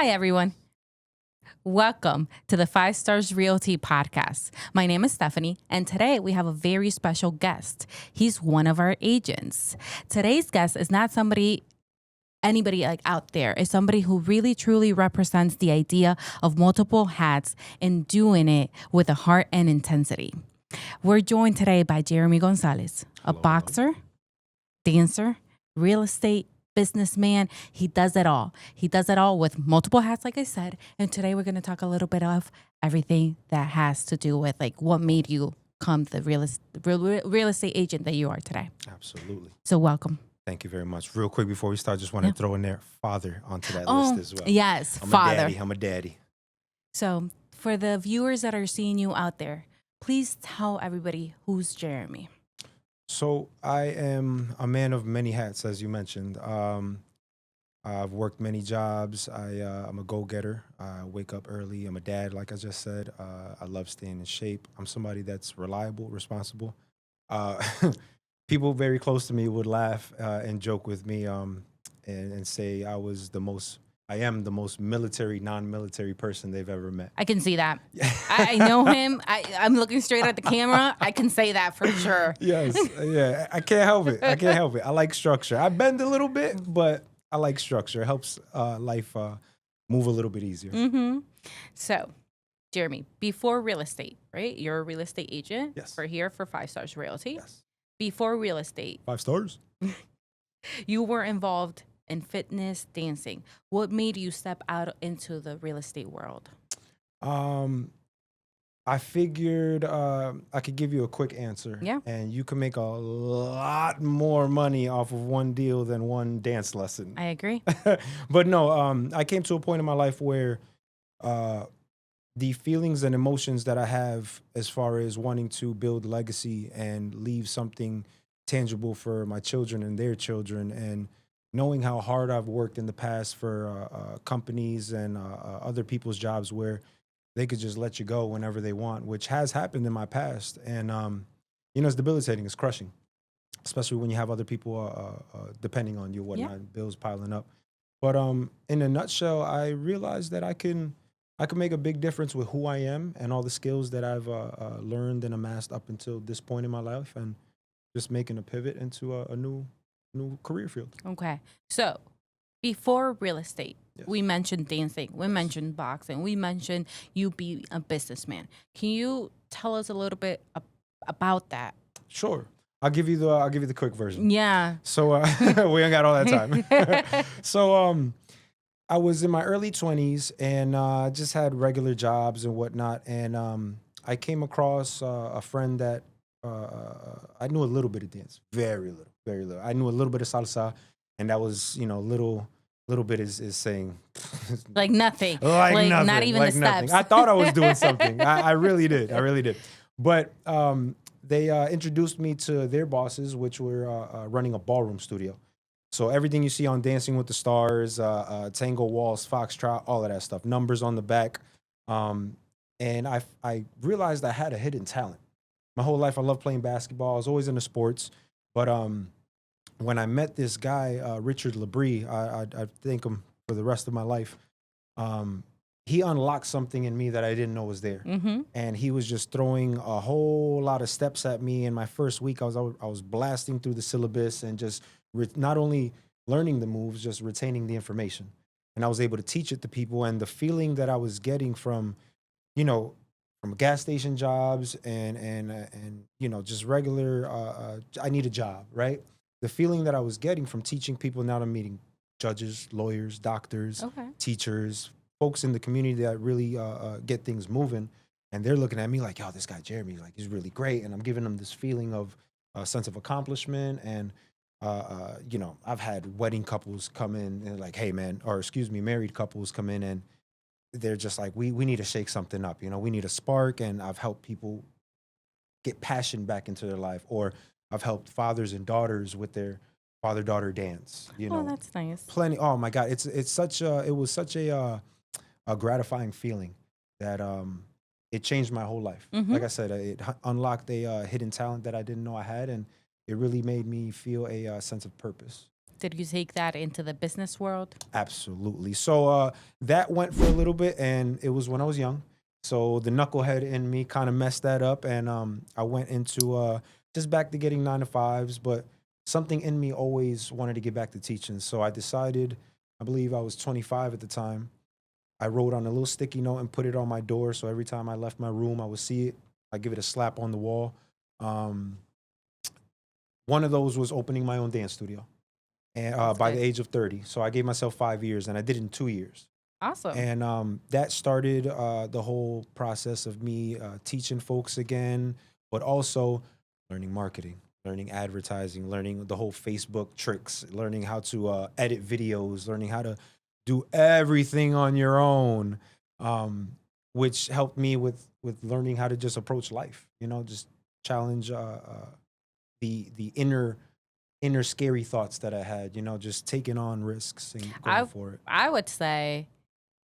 Hi, everyone. Welcome to the Five Stars Realty Podcast. My name is Stephanie, and today we have a very special guest. He's one of our agents. Today's guest is not anybody like out there. It's somebody who really truly represents the idea of multiple hats and doing it with a heart and intensity. We're joined today by Jeremy Gonzalez, a boxer, dancer, real estate, businessman. He does it all. He does it all with multiple hats, like I said. And today we're going to talk a little bit of everything that has to do with like what made you become the real estate agent that you are today. Absolutely. So welcome. Thank you very much. Real quick before we start, just want to throw in there father onto that list as well. Yes, I'm father. I'm a daddy. So for the viewers that are seeing you out there, please tell everybody who's Jeremy. So I am a man of many hats, as you mentioned. I've worked many jobs. I'm a go-getter. I wake up early. I'm a dad, like I just said. I love staying in shape. I'm somebody that's reliable, responsible. People very close to me would laugh and joke with me and say I am the most military, non-military person they've ever met. I can see that. I know him. I'm looking straight at the camera. I can say that for sure. Yes. Yeah. I can't help it. I like structure. I bend a little bit, but I like structure. It helps life move a little bit easier. Mm-hmm. So, Jeremy, before real estate, right? You're a real estate agent. Yes. For here for Five Stars Realty. Yes. Before real estate, 5 stars. you were involved in fitness, dancing. What made you step out into the real estate world? I figured I could give you a quick answer. Yeah. And you can make a lot more money off of one deal than one dance lesson. I agree. But no, I came to a point in my life where the feelings and emotions that I have as far as wanting to build legacy and leave something tangible for my children and their children, and knowing how hard I've worked in the past for companies and other people's jobs where they could just let you go whenever they want, which has happened in my past. And, it's debilitating. It's crushing, especially when you have other people depending on you, whatnot, bills piling up. But in a nutshell, I realized that I can make a big difference with who I am and all the skills that I've learned and amassed up until this point in my life, and just making a pivot into a new career field. Okay. So before real estate, Yes. we mentioned dancing, we mentioned boxing, we mentioned you be a businessman. Can you tell us a little bit about that? Sure. I'll give you the quick version. Yeah. So we ain't got all that time. So I was in my early 20s and just had regular jobs and whatnot. And I came across a friend that I knew a little bit of dance, very little. I knew a little bit of salsa, and that was, little bit is saying like nothing. Like nothing. Not even like the nothing. steps. I thought I was doing something. I really did. But they introduced me to their bosses, which were running a ballroom studio. So everything you see on Dancing with the Stars, tango walls, foxtrot, all of that stuff, numbers on the back. And I realized I had a hidden talent. My whole life, I loved playing basketball. I was always into sports. But when I met this guy, Richard Labrie, I thank him for the rest of my life. He unlocked something in me that I didn't know was there. Mm-hmm. And he was just throwing a whole lot of steps at me. In my first week, I was blasting through the syllabus and just not only learning the moves, just retaining the information. And I was able to teach it to people. And the feeling that I was getting from gas station jobs and just regular, I need a job, right? The feeling that I was getting from teaching people, now I'm meeting judges, lawyers, doctors, teachers, folks in the community that really get things moving. And they're looking at me like, yo, this guy, Jeremy, like, he's really great. And I'm giving them this feeling of a sense of accomplishment. And, I've had wedding couples come in and like, hey, man, married couples come in and they're just like, we need to shake something up. We need a spark. And I've helped people get passion back into their life. Or I've helped fathers and daughters with their father-daughter dance. Oh, that's nice. Plenty. Oh my God, it was such a gratifying feeling that it changed my whole life. Mm-hmm. Like I said, it unlocked a hidden talent that I didn't know I had, and it really made me feel a sense of purpose. Did you take that into the business world? Absolutely. So that went for a little bit, and it was when I was young. So the knucklehead in me kind of messed that up, and I went into just back to getting 9 to 5s, but something in me always wanted to get back to teaching. So I decided, I believe I was 25 at the time. I wrote on a little sticky note and put it on my door. So every time I left my room, I would see it. I give it a slap on the wall. One of those was opening my own dance studio, and by the age of 30. So I gave myself 5 years, and I did it in 2 years. Awesome. And that started the whole process of me teaching folks again, but also learning marketing, learning advertising, learning the whole Facebook tricks, learning how to edit videos, learning how to do everything on your own, which helped me with learning how to just approach life, just challenge the inner scary thoughts that I had, just taking on risks and going for it. I would say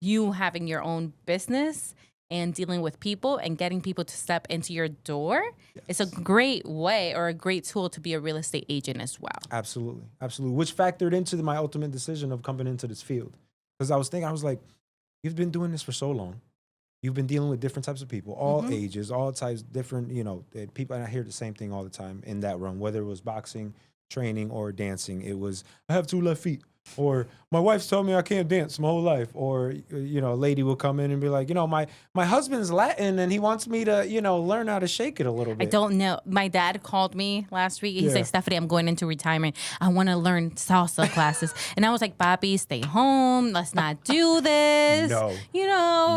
you having your own business and dealing with people and getting people to step into your door is a great way or a great tool to be a real estate agent as well. Absolutely. Absolutely. Which factored into my ultimate decision of coming into this field. Because I was like, you've been doing this for so long. You've been dealing with different types of people, all ages, all types, different, people. And I hear the same thing all the time in that realm, whether it was boxing, training, or dancing. It was, I have 2 left feet. Or my wife's told me I can't dance my whole life. Or, a lady will come in and be like, my husband's Latin and he wants me to, learn how to shake it a little bit. I don't know. My dad called me last week. He's like, Stephanie, I'm going into retirement. I want to learn salsa classes. And I was like, Bobby, stay home. Let's not do this. No.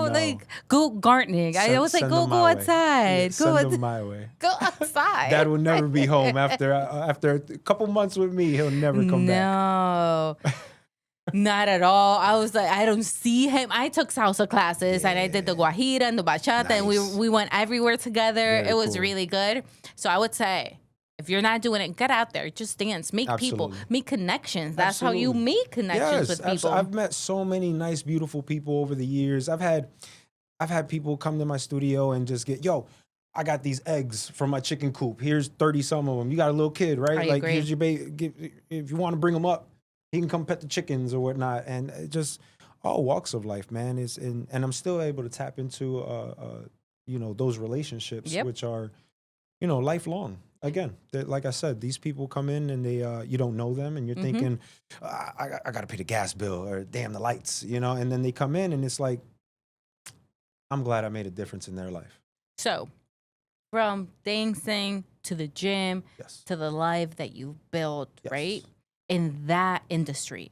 Like go gardening. I was like, go outside. Send him my way. Go outside. Dad will never be home after a couple months with me. He'll never come back. No. Not at all. I was like, I don't see him. I took salsa classes and I did the guajira and the bachata and we went everywhere together. It was really good. So I would say, if you're not doing it, get out there. Just dance. Make people. Make connections. That's how you make connections with people. I've met so many nice, beautiful people over the years. I've had people come to my studio and just get, I got these eggs from my chicken coop. Here's 30 some of them. You got a little kid, right? Like, here's your baby. If you want to bring them up, he can come pet the chickens or whatnot. And it just all walks of life, man. And I'm still able to tap into, those relationships, which are, lifelong. Again, like I said, these people come in and they, you don't know them and you're thinking, I got to pay the gas bill or damn the lights, and then they come in and it's like, I'm glad I made a difference in their life. So from dancing to the gym to the life that you built, right? In that industry,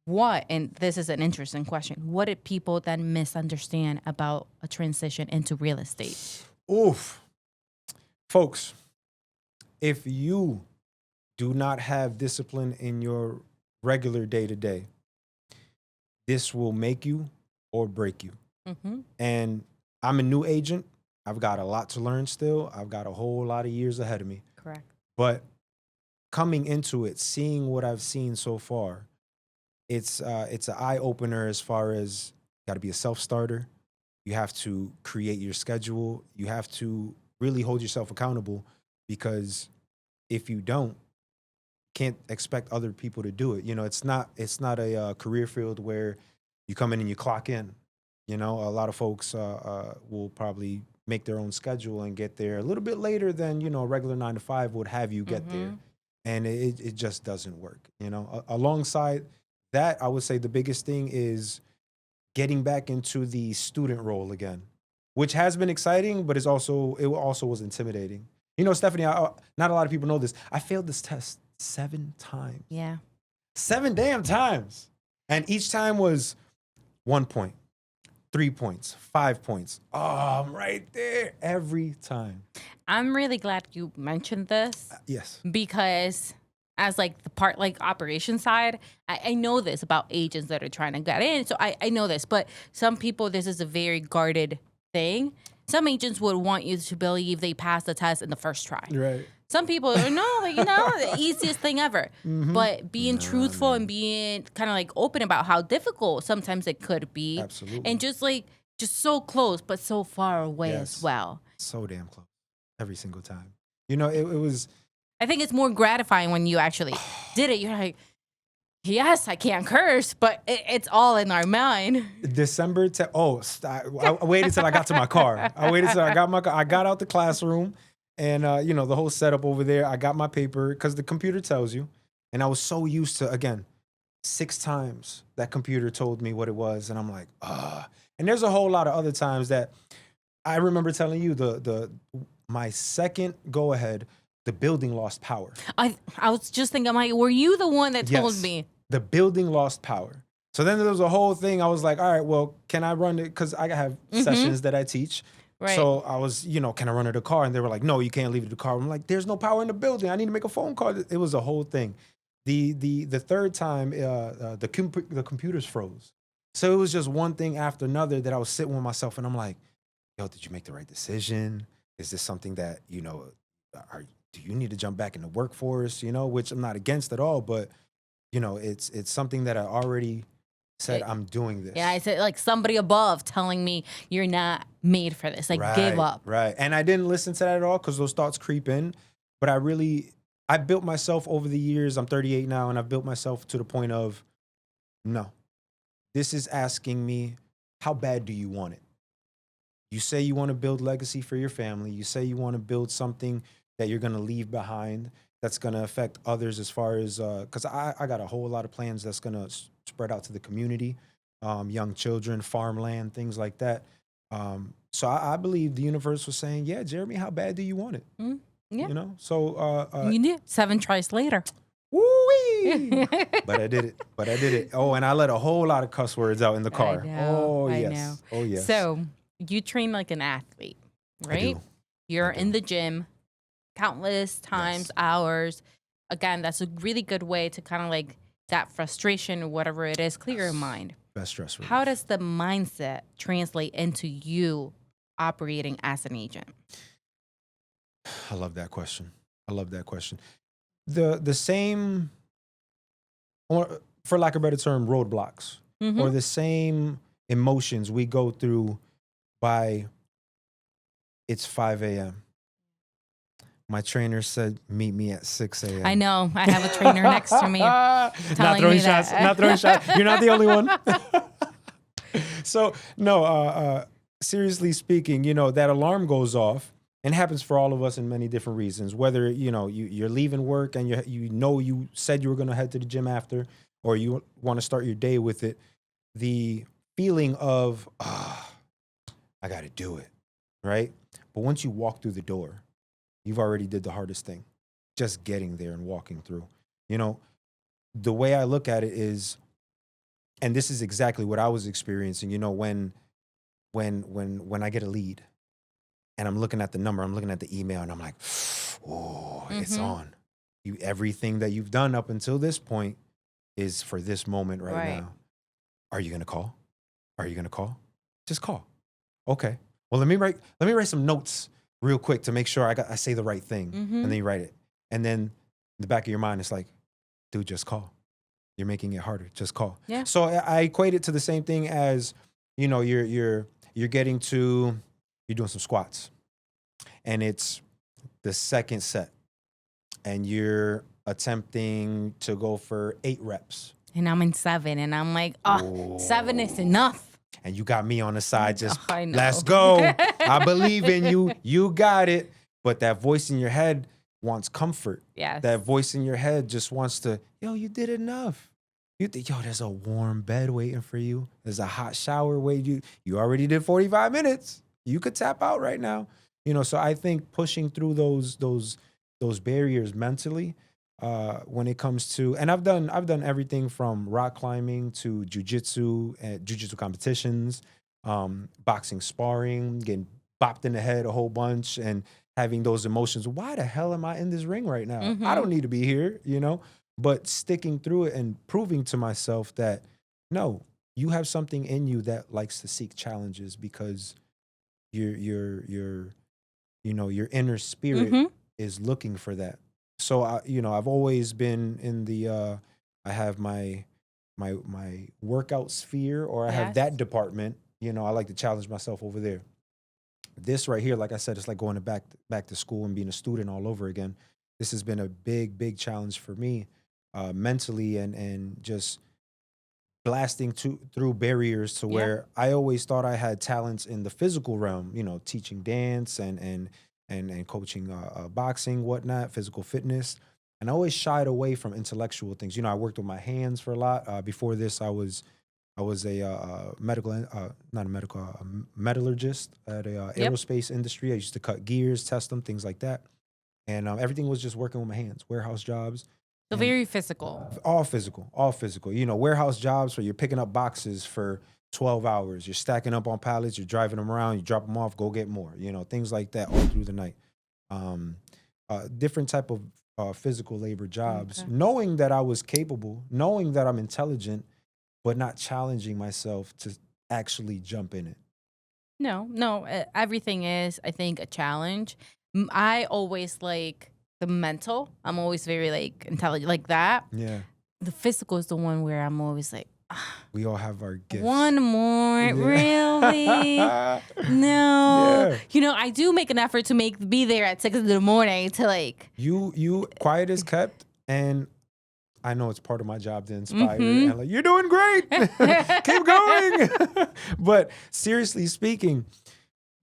and this is an interesting question, what did people then misunderstand about a transition into real estate? Oof. Folks, if you do not have discipline in your regular day-to-day, this will make you or break you. And I'm a new agent. I've got a lot to learn still. I've got a whole lot of years ahead of me. Correct. But coming into it, seeing what I've seen so far, it's an eye-opener as far as you got to be a self-starter. You have to create your schedule. You have to really hold yourself accountable, because if you don't, you can't expect other people to do it. It's not a career field where you come in and you clock in. A lot of folks will probably make their own schedule and get there a little bit later than, a regular 9 to 5 would have you get there. And it just doesn't work. Alongside that, I would say the biggest thing is getting back into the student role again, which has been exciting, but it also was intimidating. Stephanie, not a lot of people know this. I failed this test 7 times. Yeah. 7 damn times. And each time was 1 point, 3 points, 5 points. Oh, I'm right there every time. I'm really glad you mentioned this. Yes. Because as the part operation side, I know this about agents that are trying to get in. So I know this, but some people, this is a very guarded thing. Some agents would want you to believe they passed the test in the first try. Right. Some people are, the easiest thing ever. But being truthful and being kind of open about how difficult sometimes it could be. Absolutely. And just so close, but so far away as well. So damn close. Every single time. It was. I think it's more gratifying when you actually did it. You're like, Yes, I can't curse, but it's all in our mind. December 10th. Oh, I waited till I got to my car. I waited till I got my car. I got out the classroom and, the whole setup over there. I got my paper because the computer tells you. And I was so used to, again, 6 times that computer told me what it was. And I'm like, ah. And there's a whole lot of other times that I remember telling you my second go ahead, the building lost power. I was just thinking, like, were you the one that told me? The building lost power. So then there was a whole thing. I was like, all right, well, can I run it? Because I have sessions that I teach. Right. So I was, can I run to the car? And they were like, no, you can't leave the car. I'm like, there's no power in the building. I need to make a phone call. It was a whole thing. The third time, the computers froze. So it was just one thing after another that I was sitting with myself and I'm like, yo, did you make the right decision? Is this something that, do you need to jump back in the workforce? Which I'm not against at all, but it's something that I already said I'm doing this. Yeah, I said like somebody above telling me you're not made for this. Like give up. Right. And I didn't listen to that at all because those thoughts creep in. But I built myself over the years. I'm 38 now, and I've built myself to the point of, no, this is asking me, how bad do you want it? You say you want to build legacy for your family. You say you want to build something that you're going to leave behind that's going to affect others as far as, because I got a whole lot of plans that's going to spread out to the community, young children, farmland, things like that. So I believe the universe was saying, yeah, Jeremy, how bad do you want it? Yeah. So. You did 7 tries later. Woo-wee! But I did it. Oh, and I let a whole lot of cuss words out in the car. I know. Oh, yes. So you train like an athlete, right? You're in the gym countless times, hours. Again, that's a really good way to kind of like that frustration or whatever it is, clear your mind. Best stress relief. How does the mindset translate into you operating as an agent? I love that question. The same, or for lack of a better term, roadblocks, or the same emotions we go through by it's 5 a.m. My trainer said, meet me at 6 a.m. I know. I have a trainer next to me. Not throwing shots. You're not the only one. So, no, seriously speaking, that alarm goes off and happens for all of us in many different reasons. Whether, you're leaving work and you said you were going to head to the gym after, or you want to start your day with it. The feeling of, I got to do it, right? But once you walk through the door, you've already did the hardest thing, just getting there and walking through. The way I look at it is, and this is exactly what I was experiencing, when I get a lead and I'm looking at the number, I'm looking at the email and I'm like, oh, it's on. Everything that you've done up until this point is for this moment right now. Are you going to call? Just call. Okay. Well, let me write some notes real quick to make sure I say the right thing. And then you write it. And then in the back of your mind, it's like, dude, just call. You're making it harder. Just call. Yeah. So I equate it to the same thing as, you're doing some squats and it's the second set and you're attempting to go for 8 reps. And I'm in 7 and I'm like, 7 is enough. And you got me on the side, just let's go. I believe in you. You got it. But that voice in your head wants comfort. Yes. That voice in your head just wants to, you did enough. There's a warm bed waiting for you. There's a hot shower waiting. You already did 45 minutes. You could tap out right now. So I think pushing through those barriers mentally, when it comes to, and I've done everything from rock climbing to jujitsu competitions, boxing, sparring, getting bopped in the head a whole bunch and having those emotions. Why the hell am I in this ring right now? I don't need to be here, but sticking through it and proving to myself that no, you have something in you that likes to seek challenges because your inner spirit is looking for that. So I've always been in the I have my workout sphere, or I have that department. I like to challenge myself over there. This right here, like I said, it's like going back to school and being a student all over again. This has been a big challenge for me. mentally and just blasting through barriers to where I always thought I had talents in the physical realm, teaching dance and coaching boxing, whatnot, physical fitness. And I always shied away from intellectual things. I worked with my hands for a lot. Before this, I was a not a medical, metallurgist at a aerospace industry. I used to cut gears, test them, things like that. And everything was just working with my hands, warehouse jobs. So very physical. All physical. Warehouse jobs where you're picking up boxes for 12 hours. You're stacking up on pallets. You're driving them around. You drop them off, go get more, things like that all through the night. Different type of physical labor jobs, knowing that I was capable, knowing that I'm intelligent, but not challenging myself to actually jump in it. No, everything is, I think, a challenge. I always like the mental. I'm always very like intelligent, like that. Yeah. The physical is the one where I'm always like, we all have our gifts. One more, really? No. Yeah. I do make an effort to be there at 6 a.m. to like. You quiet as kept, and I know it's part of my job to inspire. And like, you're doing great. Keep going. But seriously speaking,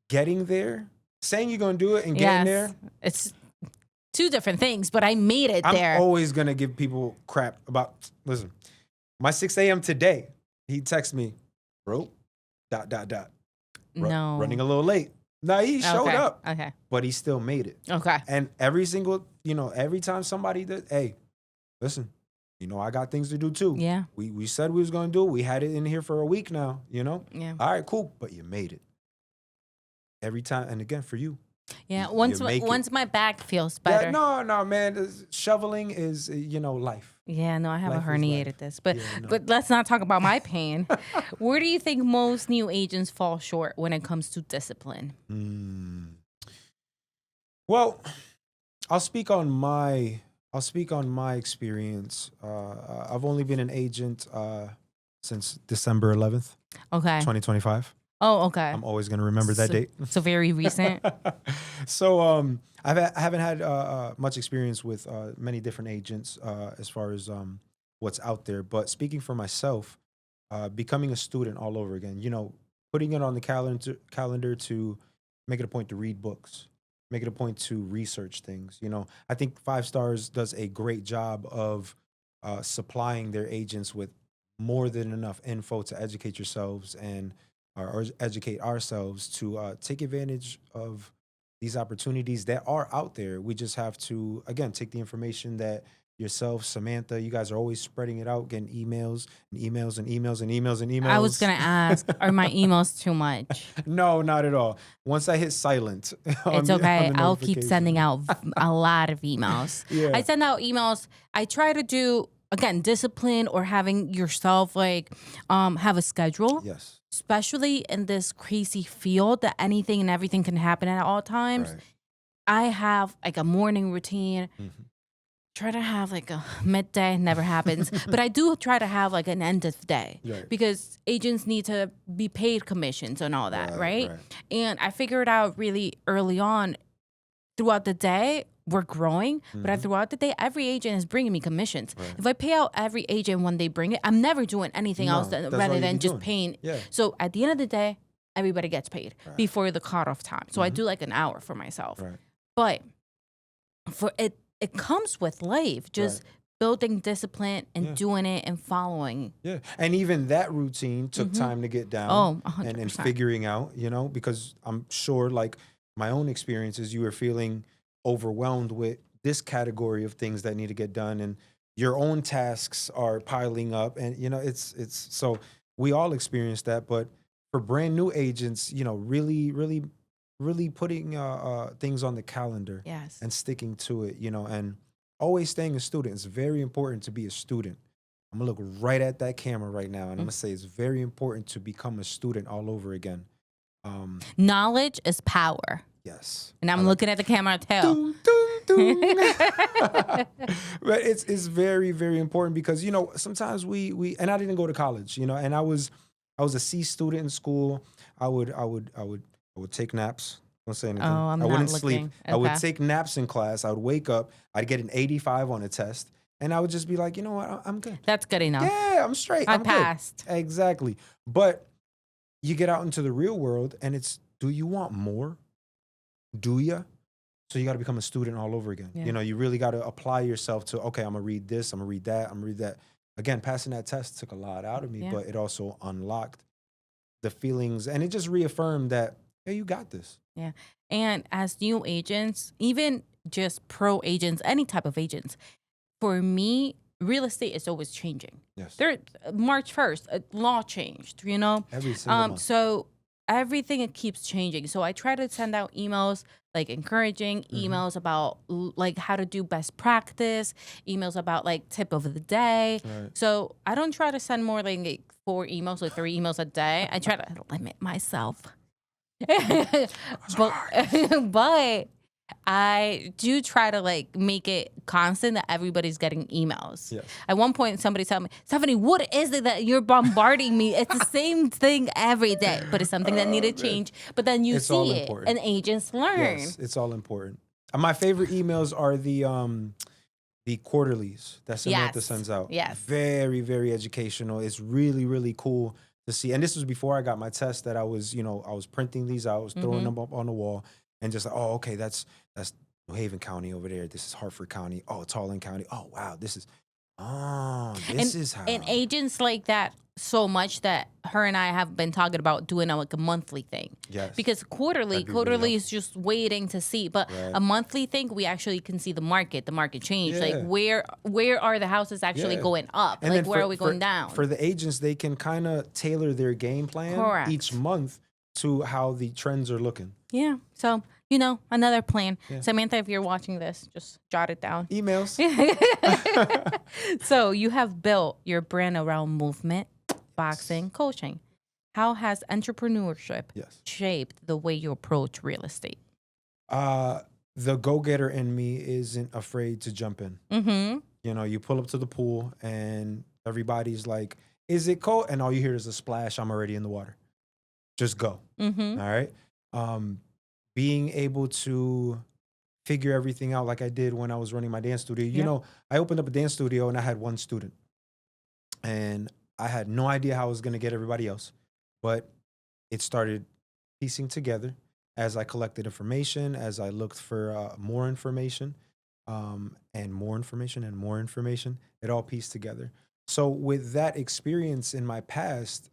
getting there, saying you're going to do it and getting there. It's two different things, but I made it there. I'm always going to give people crap about, listen, my 6 a.m. today, he texted me, bro, ... No. Running a little late. Now he showed up. Okay. But he still made it. Okay. And every time somebody did, hey, listen, I got things to do too. Yeah. We said we was going to do it. We had it in here for a week now, Yeah. All right, cool. But you made it. Every time. And again, for you. Yeah. Once my back feels better. No, man. Shoveling is, life. Yeah, no, I have Life a herniated disc. But Yeah, no. but let's not talk about my pain. Where do you think most new agents fall short when it comes to discipline? Well, I'll speak on my experience. I've only been an agent since December 11th, Okay. 2025. Oh, okay. I'm always going to remember that date. So very recent. So I haven't had much experience with many different agents as far as what's out there. But speaking for myself, becoming a student all over again, putting it on the calendar to make it a point to read books, make it a point to research things. I think Five Stars does a great job of supplying their agents with more than enough info to educate yourselves and or educate ourselves to take advantage of these opportunities that are out there. We just have to, again, take the information that yourself, Samantha, you guys are always spreading it out, getting emails and emails and emails and emails and emails. I was going to ask, are my emails too much? No, not at all. Once I hit silent. It's okay. I'll keep sending out a lot of emails. Yeah. I send out emails. I try to do, again, discipline or having yourself like have a schedule. Yes. Especially in this crazy field that anything and everything can happen at all times. Right. I have like a morning routine. Try to have like a midday, never happens. But I do try to have like an end of day because agents need to be paid commissions and all that, right? And I figured out really early on throughout the day, we're growing, but throughout the day, every agent is bringing me commissions. If I pay out every agent when they bring it, I'm never doing anything else rather than just paying. So at the end of the day, everybody gets paid before the cutoff time. So I do like an hour for myself. But for it comes with life, just building discipline and doing it and following. Yeah. And even that routine took time to get down and figuring out, because I'm sure like my own experiences, you were feeling overwhelmed with this category of things that need to get done, and your own tasks are piling up, and it's so we all experience that. But for brand new agents, really putting things on the calendar and sticking to it, and always staying a student. It's very important to be a student. I'm gonna look right at that camera right now, and I'm gonna say it's very important to become a student all over again. Knowledge is power. Yes. And I'm looking at the camera too. But it's very, very important because, sometimes we and I didn't go to college, and I was a C student in school. I would take naps. Don't say anything. Oh, I wouldn't sleep. Okay. I would take naps in class. I would wake up. I'd get an 85 on a test. And I would just be like, you know what? I'm good. That's good enough. Yeah, I'm straight. I I'm passed. good. Exactly. But you get out into the real world and it's, do you want more? Do you? So you got to become a student all over again. Yeah. You know, you really got to apply yourself to, okay, I'm going to read this. I'm going to read that. I'm going to read that. Again, passing that test took a lot out of me, but it also unlocked the feelings and it just reaffirmed that, hey, you got this. Yeah. And as new agents, even just pro agents, any type of agents, for me, real estate is always changing. Yes. March 1st, a law changed, you know? Every single month. So everything, it keeps changing. So I try to send out emails, like encouraging emails about like how to do best practice, emails about like tip of the day. Right. So I don't try to send more like 4 emails or 3 emails a day. I try to limit myself. but I do try to like make it constant that everybody's getting emails. Yes. At one point, somebody told me, Stephanie, what is it that you're bombarding me? It's the same thing every day, but it's something that needed change. But then you see it, and agents learn. Yes, it's all important. My favorite emails are the quarterlies that Samantha sends out. Yes. Very, very educational. It's really, really cool to see. And this was before I got my test that I was printing these out, I was throwing them up on the wall and just like, oh, okay, that's New Haven County over there. This is Hartford County. Oh, Tallinn County. Oh, wow, this is how. And agents like that so much that her and I have been talking about doing like a monthly thing. Yes. Because quarterly is just waiting to see. But a monthly thing, we actually can see the market change. Yeah. Like where are the houses actually going up? And like then where are we going down? For the agents, they can kind of tailor their game plan each month to how the trends are looking. Yeah. So, another plan. Yeah. Samantha, if you're watching this, just jot it down. Emails. So you have built your brand around movement, boxing, coaching. How has entrepreneurship shaped the way you approach real estate? The go-getter in me isn't afraid to jump in. Mm-hmm. You pull up to the pool and everybody's like, is it cold? And all you hear is a splash. I'm already in the water. Just go. Mm-hmm. All right. Being able to figure everything out like I did when I was running my dance studio. I opened up a dance studio and I had one student. And I had no idea how I was going to get everybody else. But it started piecing together as I collected information, as I looked for more information, and more information and more information. It all pieced together. So with that experience in my past,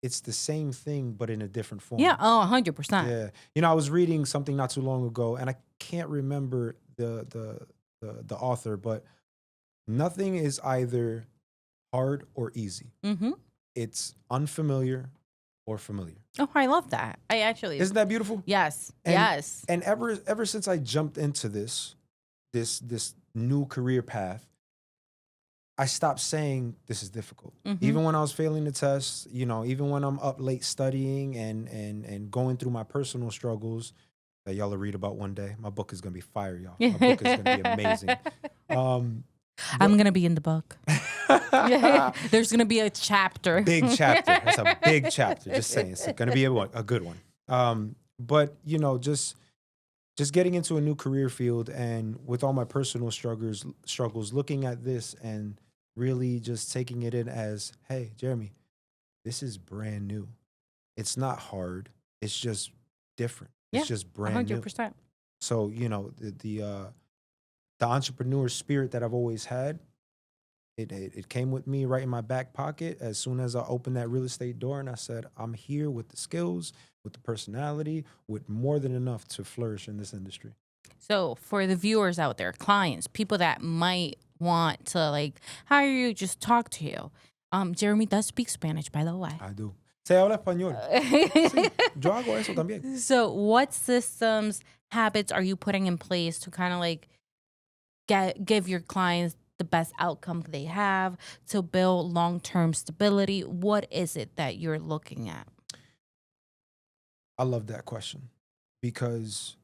it's the same thing, but in a different form. Yeah, 100%. Yeah. I was reading something not too long ago, and I can't remember the author, but nothing is either hard or easy. Mm-hmm. It's unfamiliar or familiar. Oh, I love that. Isn't that beautiful? Yes. And ever since I jumped into this new career path, I stopped saying this is difficult. Mm-hmm. Even when I was failing the tests, even when I'm up late studying and going through my personal struggles that y'all will read about one day. My book is going to be fire, y'all. My book is going to be amazing. I'm going to be in the book. There's going to be a chapter. Big chapter. That's a big chapter. Just saying. It's going to be a good one. But, just getting into a new career field and with all my personal struggles, looking at this and really just taking it in as, hey, Jeremy, this is brand new. It's not hard. It's just different. It's just brand 100%. New. So, the entrepreneur spirit that I've always had, it came with me right in my back pocket as soon as I opened that real estate door and I said, I'm here with the skills, with the personality, with more than enough to flourish in this industry. So for the viewers out there, clients, people that might want to hire you, just talk to you. Jeremy does speak Spanish, by the way. I do. Se habla español. Sí, yo hago eso también. So what systems, habits are you putting in place to kind of give your clients the best outcome they have, to build long-term stability? What is it that you're looking at? I love that question because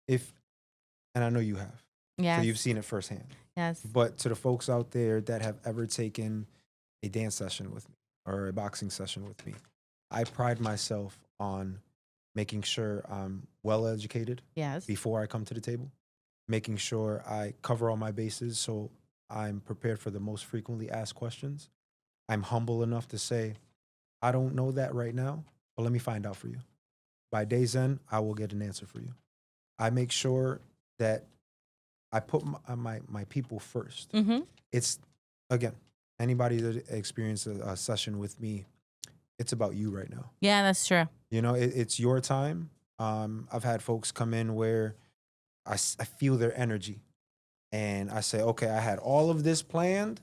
and I know you have. Yes. So you've seen it firsthand. Yes. But to the folks out there that have ever taken a dance session with me or a boxing session with me, I pride myself on making sure I'm well educated. Yes. Before I come to the table, making sure I cover all my bases. So I'm prepared for the most frequently asked questions. I'm humble enough to say, I don't know that right now, but let me find out for you. By day's end, I will get an answer for you. I make sure that I put my people first. Mm-hmm. It's, again, anybody that experienced a session with me, it's about you right now. Yeah, that's true. You know, it's your time. I've had folks come in where I feel their energy. And I say, okay, I had all of this planned.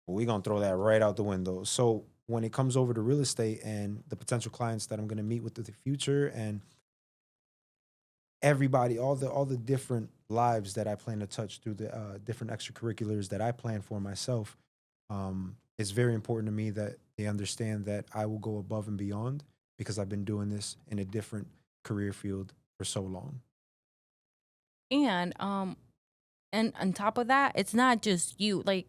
We're going to throw that right out the window. So when it comes over to real estate and the potential clients that I'm going to meet with in the future and everybody, all the different lives that I plan to touch through the different extracurriculars that I plan for myself, it's very important to me that they understand that I will go above and beyond because I've been doing this in a different career field for so long. And on top of that, it's not just you. Like,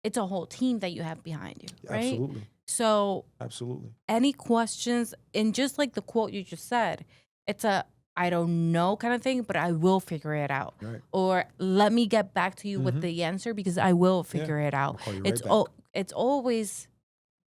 it's a whole team that you have behind you, right? Absolutely. So Absolutely. any questions, and just like the quote you just said, it's a I don't know kind of thing, but I will figure it out. Right. Or let me get back to you with the answer because I will figure it out. I'll call you right back. It's always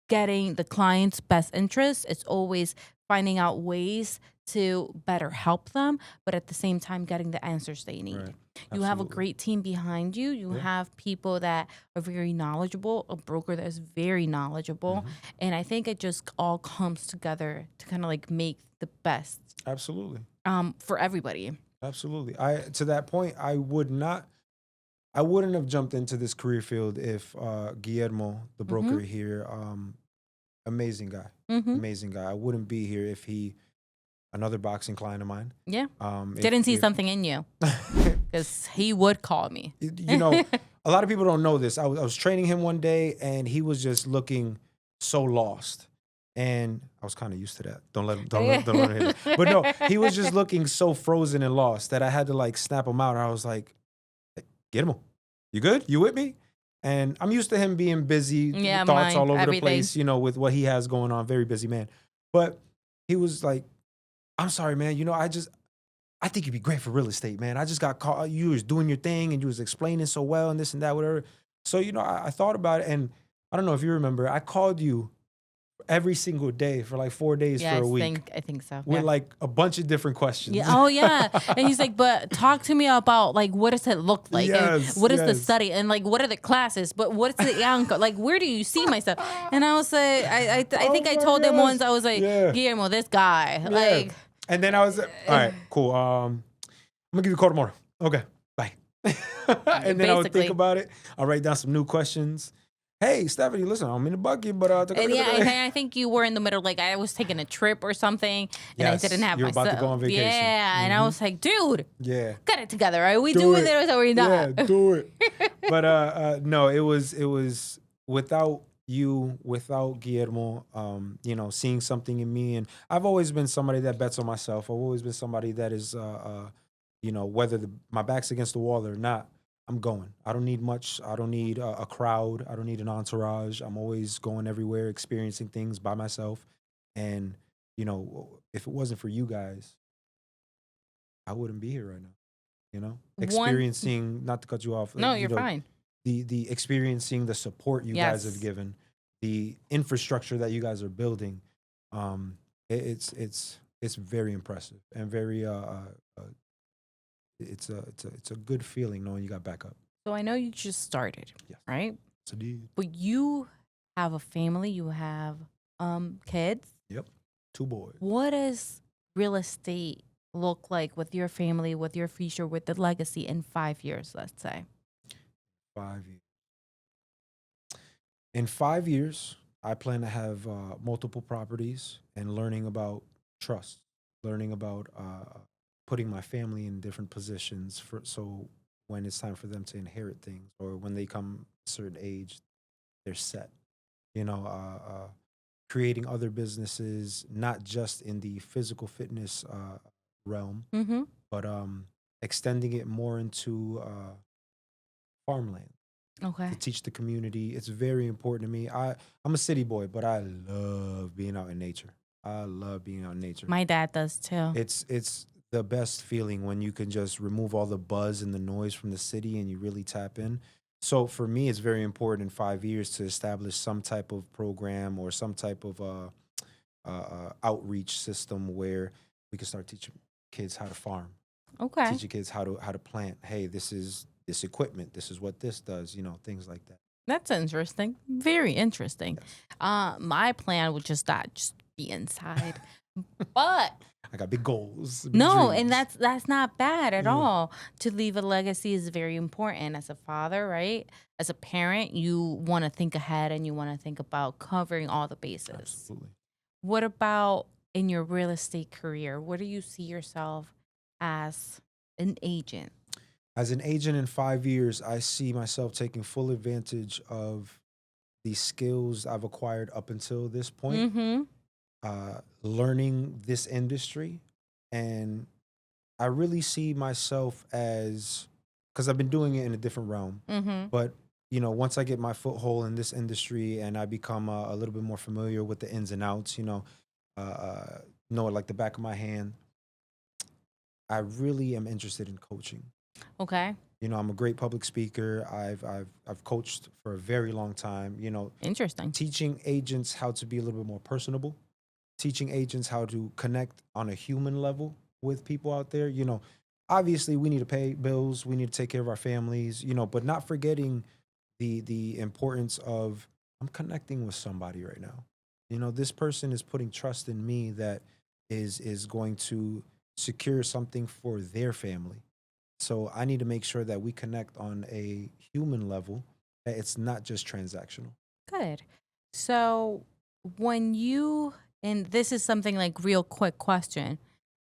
getting the client's best interest. It's always finding out ways to better help them, but at the same time getting the answers they need. Right. You have a Absolutely. great team behind you. You have people that are very knowledgeable, a broker that is very knowledgeable. And I think it just all comes together to kind of like make the best Absolutely. for everybody. Absolutely. To that point, I wouldn't have jumped into this career field if Guillermo, the broker here, amazing guy. Amazing guy. I wouldn't be here if another boxing client of mine. Yeah. Didn't see something in you. Because he would call me. You know, a lot of people don't know this. I was training him one day, and he was just looking so lost. And I was kind of used to that. Don't let him hit it. But no, he was just looking so frozen and lost that I had to like snap him out. I was like, hey, get him. You good? You with me? And I'm used to him being busy, thoughts all over the place, you know, with what he has going on. Very busy man. But he was like, I'm sorry, man. You know, I think you'd be great for real estate, man. I just got caught. You was doing your thing and you was explaining so well and this and that, whatever. So, you know, I thought about it, and I don't know if you remember, I called you every single day for like 4 days for a week. I think so. With like a bunch of different questions. Yeah. Oh, yeah. And he's like, but talk to me about like, what does it look like? Yes, and what is the study? And like, what are the classes? But what's the anchor? Like, where do you see myself? And I was like, I think I told him once, I was like, Guillermo, this guy. Yeah. Like, and then I was all right, cool. I'm gonna give you a call tomorrow. Okay, bye. And then I would think about it. I'll write down some new questions. Hey, Stephanie, listen, I'm in the buggy, but and I think you were in the middle, like I was taking a trip or something, and I didn't have you were my about to go on vacation. Yeah, and I was like, dude, get it together. Are we doing it or are we not? Yeah, do it. But no, it was without you, without Guillermo, you know, seeing something in me, and I've always been somebody that bets on myself. I've always been somebody that is, you know, whether my back's against the wall or not, I'm going. I don't need much. I don't need a crowd. I don't need an entourage. I'm always going everywhere, experiencing things by myself. And, you know, if it wasn't for you guys, I wouldn't be here right now. You know, experiencing, not to cut you off. No, you're fine. The experiencing the support you guys have given, the infrastructure that you guys are building, it's very impressive and very it's a good feeling knowing you got backup. So I know you just started, right? Yes, indeed. But you have a family. You have kids. Yep, 2 boys. What does real estate look like with your family, with your future, with the legacy in 5 years? Let's say 5 years. In 5 years, I plan to have multiple properties and learning about trust, learning about putting my family in different positions so when it's time for them to inherit things or when they come a certain age, they're set. You know, creating other businesses, not just in the physical fitness realm, but extending it more into farmland. Okay. To teach the community. It's very important to me. I'm a city boy, but I love being out in nature. I love being out in nature. My dad does too. It's the best feeling when you can just remove all the buzz and the noise from the city and you really tap in. So for me, it's very important in 5 years to establish some type of program or some type of outreach system where we can start teaching kids how to farm, Okay. teaching kids how to plant. Hey, this is this equipment. This is what this does. Things like that. That's interesting. Very interesting. Yes. My plan would just be inside. But I got big goals. Big no, dreams. and that's not bad at Yeah. all. To leave a legacy is very important as a father, right? As a parent, you want to think ahead and you want to think about covering all the bases. Absolutely. What about in your real estate career? Where do you see yourself as an agent? As an agent in 5 years, I see myself taking full advantage of the skills I've acquired up until this point, Mm-hmm. Learning this industry. And I really see myself as, because I've been doing it in a different realm, Mm-hmm. but once I get my foothold in this industry and I become a little bit more familiar with the ins and outs, know it like the back of my hand, I really am interested in coaching. Okay. I'm a great public speaker. I've coached for a very long time. Interesting. Teaching agents how to be a little bit more personable, teaching agents how to connect on a human level with people out there. Obviously we need to pay bills, we need to take care of our families, but not forgetting the importance of I'm connecting with somebody right now. This person is putting trust in me that is going to secure something for their family. So I need to make sure that we connect on a human level, that it's not just transactional. Good. So and this is something like real quick question.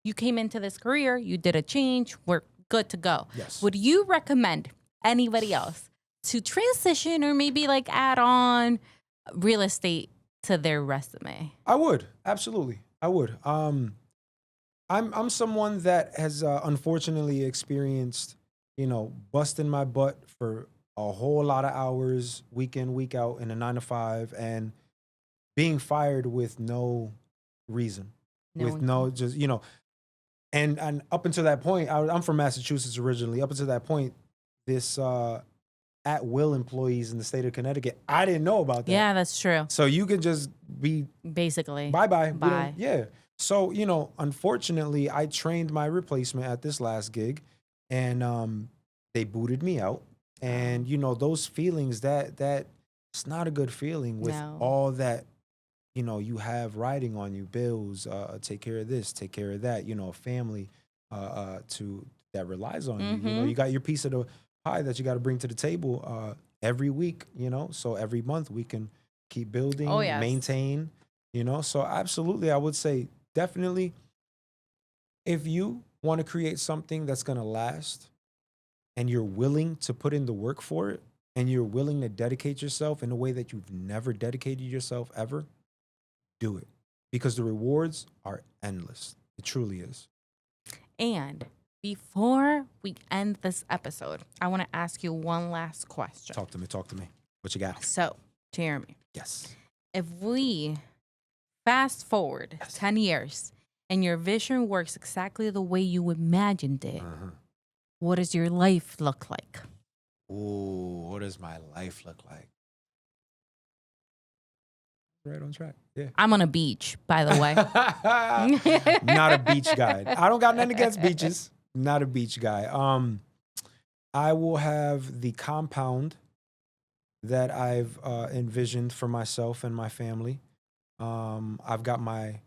You came into this career, you did a change, we're good to go. Yes. Would you recommend anybody else to transition or maybe like add on real estate to their resume? I would. Absolutely. I would. I'm someone that has unfortunately experienced, busting my butt for a whole lot of hours, week in, week out in a 9 to 5, and being fired with no reason, with no just and up until that point, I'm from Massachusetts originally. Up until that point, this at will employees in the state of Connecticut, I didn't know about that. Yeah, that's true. So you could just be Basically. bye. Bye. Yeah. So, unfortunately, I trained my replacement at this last gig, and they booted me out. And, those feelings, that it's not a good feeling with No. all that, you have riding on you, bills, take care of this, take care of that, a family that relies on you. Mhm. You got your piece of the pie that you got to bring to the table every week, so every month we can keep building, Oh, yes. maintain, so absolutely, I would say, definitely, if you want to create something that's going to last and you're willing to put in the work for it and you're willing to dedicate yourself in a way that you've never dedicated yourself ever, do it, because the rewards are endless. It truly is. And before we end this episode, I want to ask you one last question. Talk to me. What you got? So, Jeremy, Yes. if we fast forward 10 years and your vision works exactly the way you imagined it, what does your life look like? Ooh, what does my life look like? Right on track. Yeah. I'm on a beach, by the way. Not a beach guy. I don't got nothing against beaches. Not a beach guy. I will have the compound that I've envisioned for myself and my family. I've got my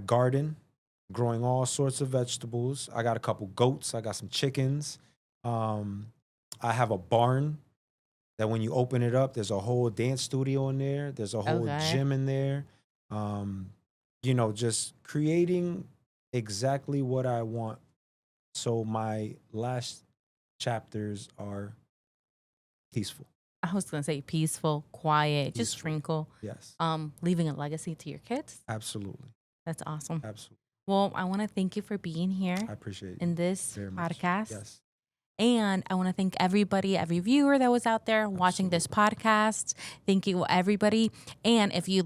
garden growing all sorts of vegetables. I got a couple goats. I got some chickens. I have a barn that when you open it up, there's a whole dance studio in there. There's a whole gym in there. Just creating exactly what I want. So my last chapters are peaceful. I was going to say peaceful, quiet, just Peaceful. tranquil. Yes. Leaving a legacy to your kids. Absolutely. That's awesome. Absolutely. Well, I want to thank you for being here I appreciate it. in this very much. podcast. Yes. And I want to thank everybody, every viewer that was out there watching this podcast. Thank you, everybody. And if you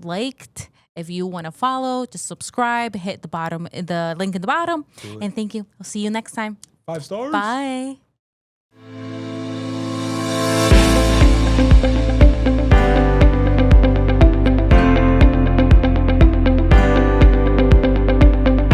want to follow, just subscribe, hit the link in the bottom. And thank you. I'll see you next time. 5 stars. Bye.